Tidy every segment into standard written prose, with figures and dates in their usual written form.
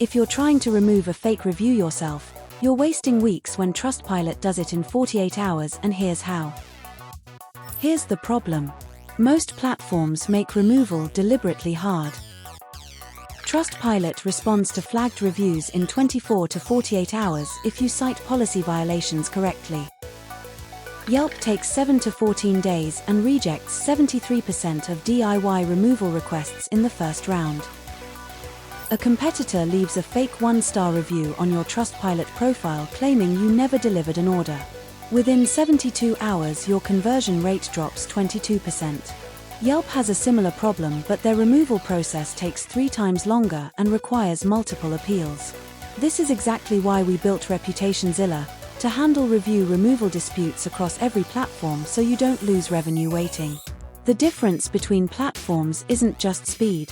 If you're trying to remove a fake review yourself, you're wasting weeks when Trustpilot does it in 48 hours, and here's how. Here's the problem. Most platforms make removal deliberately hard. Trustpilot responds to flagged reviews in 24 to 48 hours if you cite policy violations correctly. Yelp takes 7 to 14 days and rejects 73% of DIY removal requests in the first round. A competitor leaves a fake 1-star review on your Trustpilot profile claiming you never delivered an order. Within 72 hours, your conversion rate drops 22%. Yelp has a similar problem, but their removal process takes 3 times longer and requires multiple appeals. This is exactly why we built ReputationZilla, to handle review removal disputes across every platform so you don't lose revenue waiting. The difference between platforms isn't just speed.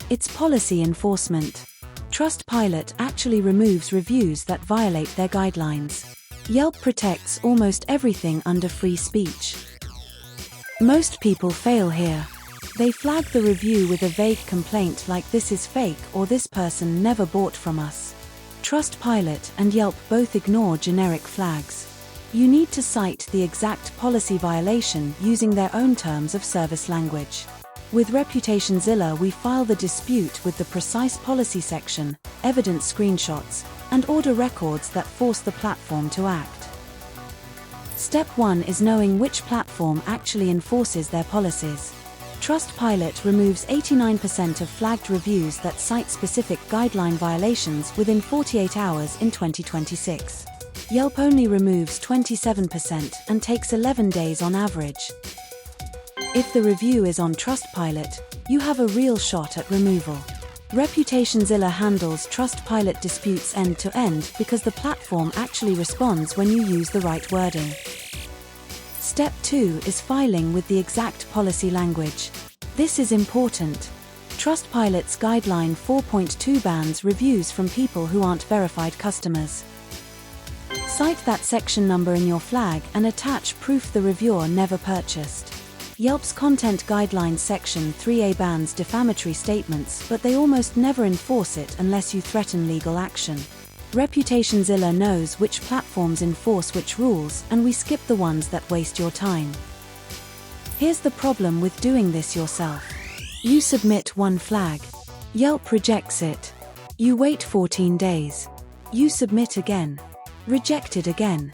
It's policy enforcement. Trustpilot actually removes reviews that violate their guidelines. Yelp protects almost everything under free speech. Most people fail here. They flag the review with a vague complaint like "this is fake" or "this person never bought from us." Trustpilot and Yelp both ignore generic flags. You need to cite the exact policy violation using their own terms of service language. With ReputationZilla, we file the dispute with the precise policy section, evidence screenshots, and order records that force the platform to act. Step 1 is knowing which platform actually enforces their policies. Trustpilot removes 89% of flagged reviews that cite specific guideline violations within 48 hours in 2026. Yelp only removes 27% and takes 11 days on average. If the review is on Trustpilot, you have a real shot at removal. ReputationZilla handles Trustpilot disputes end-to-end because the platform actually responds when you use the right wording. Step 2 is filing with the exact policy language. This is important. Trustpilot's Guideline 4.2 bans reviews from people who aren't verified customers. Cite that section number in your flag and attach proof the reviewer never purchased. Yelp's Content Guidelines Section 3A bans defamatory statements, but they almost never enforce it unless you threaten legal action. ReputationZilla knows which platforms enforce which rules, and we skip the ones that waste your time. Here's the problem with doing this yourself. You submit one flag. Yelp rejects it. You wait 14 days. You submit again. Rejected again.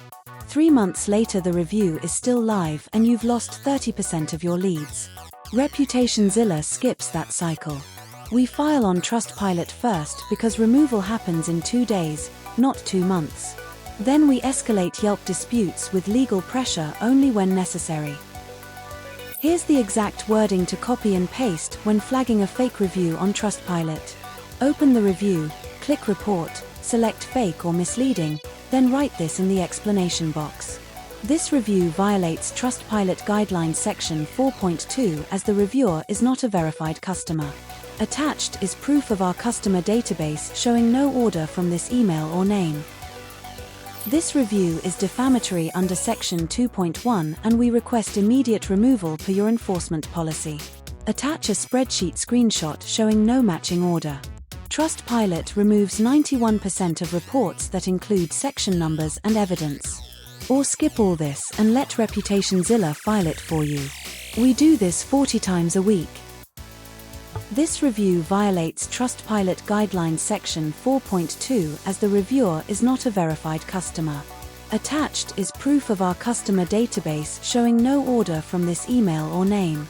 3 months later, the review is still live and you've lost 30% of your leads. ReputationZilla skips that cycle. We file on Trustpilot first because removal happens in 2 days, not 2 months. Then we escalate Yelp disputes with legal pressure only when necessary. Here's the exact wording to copy and paste when flagging a fake review on Trustpilot. Open the review, click Report, select Fake or Misleading, then write this in the explanation box. This review violates Trustpilot Guidelines Section 4.2 as the reviewer is not a verified customer. Attached is proof of our customer database showing no order from this email or name. This review is defamatory under Section 2.1 and we request immediate removal per your enforcement policy. Attach a spreadsheet screenshot showing no matching order. Trustpilot removes 91% of reports that include section numbers and evidence. Or skip all this and let ReputationZilla file it for you. We do this 40 times a week. This review violates Trustpilot Guidelines Section 4.2 as the reviewer is not a verified customer. Attached is proof of our customer database showing no order from this email or name.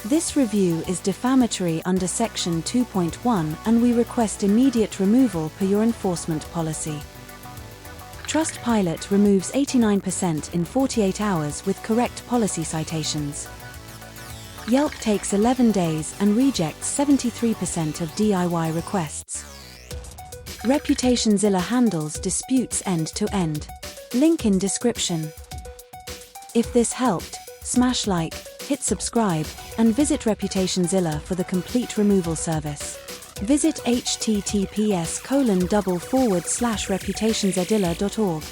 This review is defamatory under Section 2.1 and we request immediate removal per your enforcement policy. Trustpilot removes 89% in 48 hours with correct policy citations. Yelp takes 11 days and rejects 73% of DIY requests. ReputationZilla handles disputes end-to-end. Link in description. If this helped, smash like, hit subscribe, and visit ReputationZilla for the complete removal service. Visit https://reputationzilla.org.